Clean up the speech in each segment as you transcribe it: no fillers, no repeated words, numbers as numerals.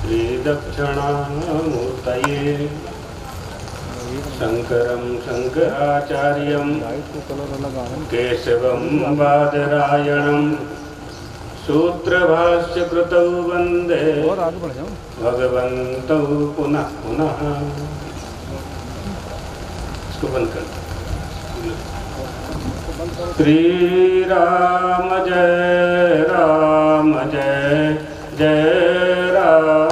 श्रीदक्षिणामूर्तये शंकरं शंकराचार्यं केशवं बादरायणं सूत्रभाष्यकृतौ वन्दे भगवन्तौ पुनः पुनः। इसको बंद कर। श्री राम जय जय राम।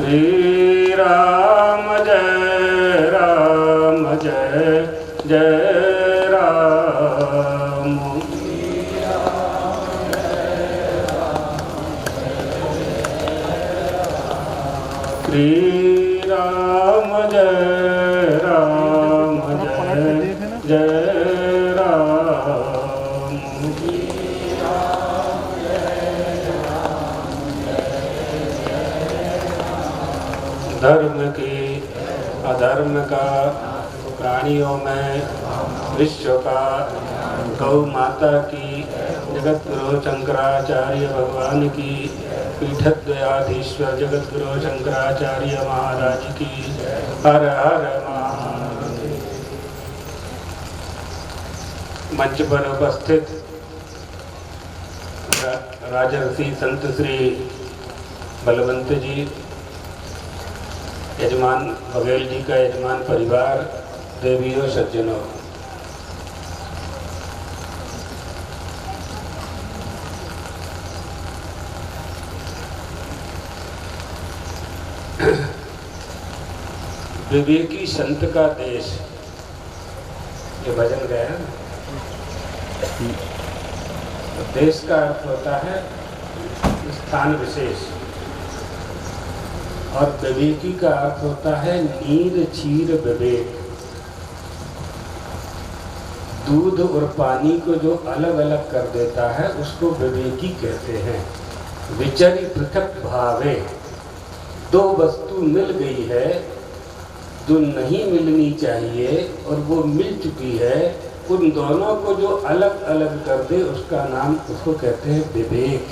श्री राम जय जय राम। श्री राम जय जय राम। धर्म की अधर्म का, प्राणियों में विश्व का, गौ माता की, जगत गुरु शंकराचार्य भगवान की, पीठद्वयाधीश्वर जगत गुरु शंकराचार्य महाराज की हर हर महादेव। मंच पर उपस्थित राजर्षि संत श्री बलवंत जी, यजमान बघेल जी का यजमान परिवार, देवियों सज्जनों, विवेकी संत का देश, ये भजन गया है। तो देश का अर्थ होता है स्थान विशेष, और विवेकी का अर्थ होता है नीर चीर विवेक। दूध और पानी को जो अलग अलग कर देता है उसको विवेकी कहते हैं। विचरी पृथक भावे, दो वस्तु मिल गई है जो नहीं मिलनी चाहिए और वो मिल चुकी है, उन दोनों को जो अलग अलग कर दे उसका नाम, उसको कहते हैं विवेक।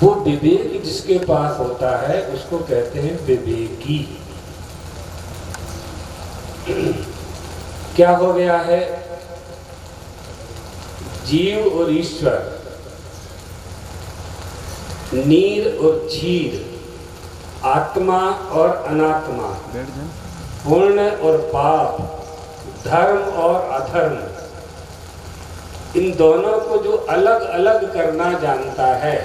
वो विवेक जिसके पास होता है उसको कहते हैं विवेकी। क्या हो गया है? जीव और ईश्वर, नीर और क्षीर, आत्मा और अनात्मा, पुण्य और पाप, धर्म और अधर्म, इन दोनों को जो अलग अलग करना जानता है,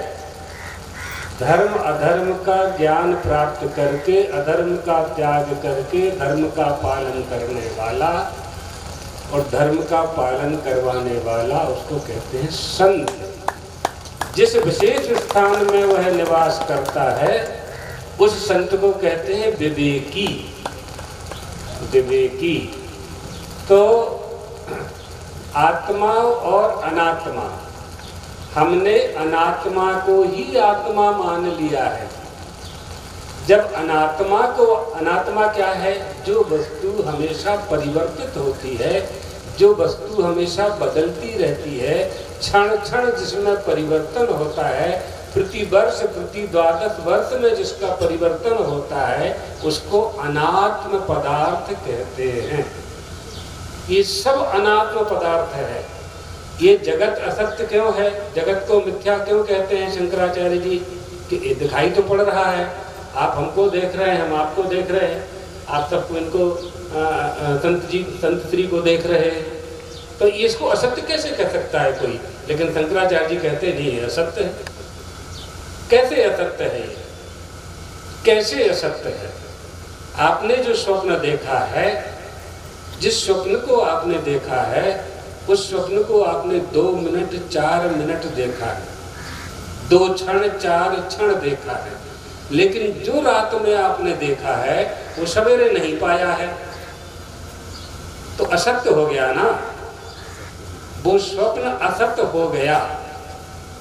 धर्म अधर्म का ज्ञान प्राप्त करके अधर्म का त्याग करके धर्म का पालन करने वाला और धर्म का पालन करवाने वाला, उसको कहते हैं संत। जिस विशेष स्थान में वह निवास करता है उस संत को कहते हैं विवेकी। विवेकी तो आत्मा और अनात्मा, हमने अनात्मा को ही आत्मा मान लिया है। जब अनात्मा क्या है? जो वस्तु हमेशा परिवर्तित होती है, जो वस्तु हमेशा बदलती रहती है, क्षण क्षण जिसमें परिवर्तन होता है, प्रति वर्ष प्रति 12 वर्ष में जिसका परिवर्तन होता है, उसको अनात्म पदार्थ कहते हैं। ये सब अनात्म पदार्थ है। ये जगत असत्य क्यों है? जगत को मिथ्या क्यों कहते हैं शंकराचार्य जी? कि दिखाई तो पड़ रहा है, आप हमको देख रहे हैं, हम आपको देख रहे हैं, आप सबको इनको संत श्री को देख रहे हैं, तो इसको असत्य कैसे कह सकता है कोई? लेकिन शंकराचार्य जी कहते नहीं है, असत्य है। कैसे असत्य है? कैसे असत्य है? आपने जो स्वप्न देखा है, जिस स्वप्न को आपने देखा है, उस स्वप्न को आपने 2 मिनट 4 मिनट देखा है, 2 क्षण 4 क्षण देखा है, लेकिन जो रात में आपने देखा है वो सवेरे नहीं पाया है, तो असत्य हो गया ना। वो स्वप्न असत्य हो गया।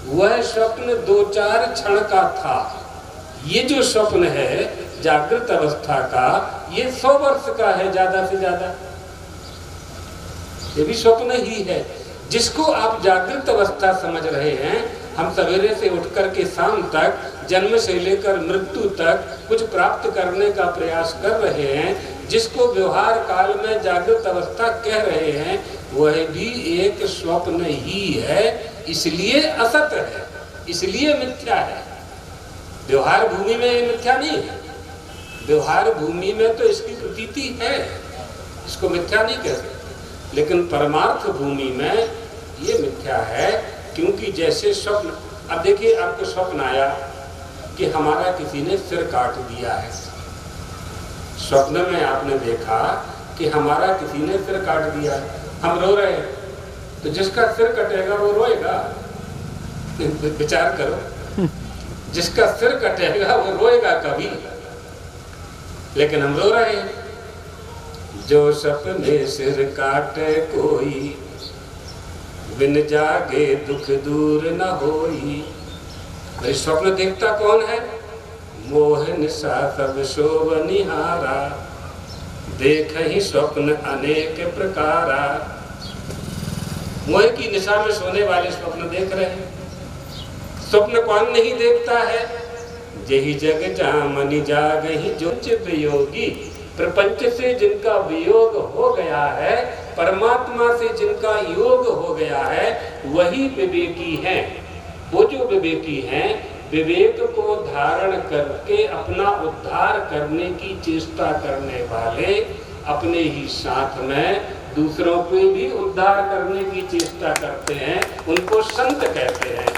वह स्वप्न 2-4 क्षण का था। ये जो स्वप्न है जागृत अवस्था का, ये 100 वर्ष का है ज्यादा से ज्यादा। ये भी स्वप्न ही है। जिसको आप जागृत अवस्था समझ रहे हैं, हम सवेरे से उठ कर के शाम तक, जन्म से लेकर मृत्यु तक कुछ प्राप्त करने का प्रयास कर रहे हैं, जिसको व्यवहार काल में जागृत अवस्था कह रहे हैं, वह भी एक स्वप्न ही है। इसलिए असत है, इसलिए मिथ्या है। व्यवहार भूमि में ये मिथ्या नहीं है। व्यवहार भूमि में तो इसकी प्रतीति है, इसको मिथ्या नहीं कह सकते। लेकिन परमार्थ भूमि में ये मिथ्या है, क्योंकि जैसे स्वप्न, अब देखिए आपको स्वप्न आया कि हमारा किसी ने सिर काट दिया है। स्वप्न में आपने देखा कि हमारा किसी ने सिर काट दिया है, हम रो रहे हैं, तो जिसका सिर कटेगा वो रोएगा? विचार करो, जिसका सिर कटेगा वो रोएगा कभी? लेकिन हम रो रहे हैं। जो सपने सिर काटे कोई, बिन जागे दुख दूर न होई। भाई स्वप्न देखता कौन है? मोह निशा सब शोभ निहारा, देख ही स्वप्न अनेक प्रकारा। मोह की निशा में सोने वाले स्वप्न देख रहे हैं। स्वप्न कौन नहीं देखता है? जही जग जामनि जागहि जो चित योगी। प्रपंच से जिनका वियोग हो गया है, परमात्मा से जिनका योग हो गया है, वही विवेकी हैं। वो जो विवेकी हैं, विवेक को धारण करके अपना उद्धार करने की चेष्टा करने वाले, अपने ही साथ में दूसरों को भी उद्धार करने की चेष्टा करते हैं, उनको संत कहते हैं।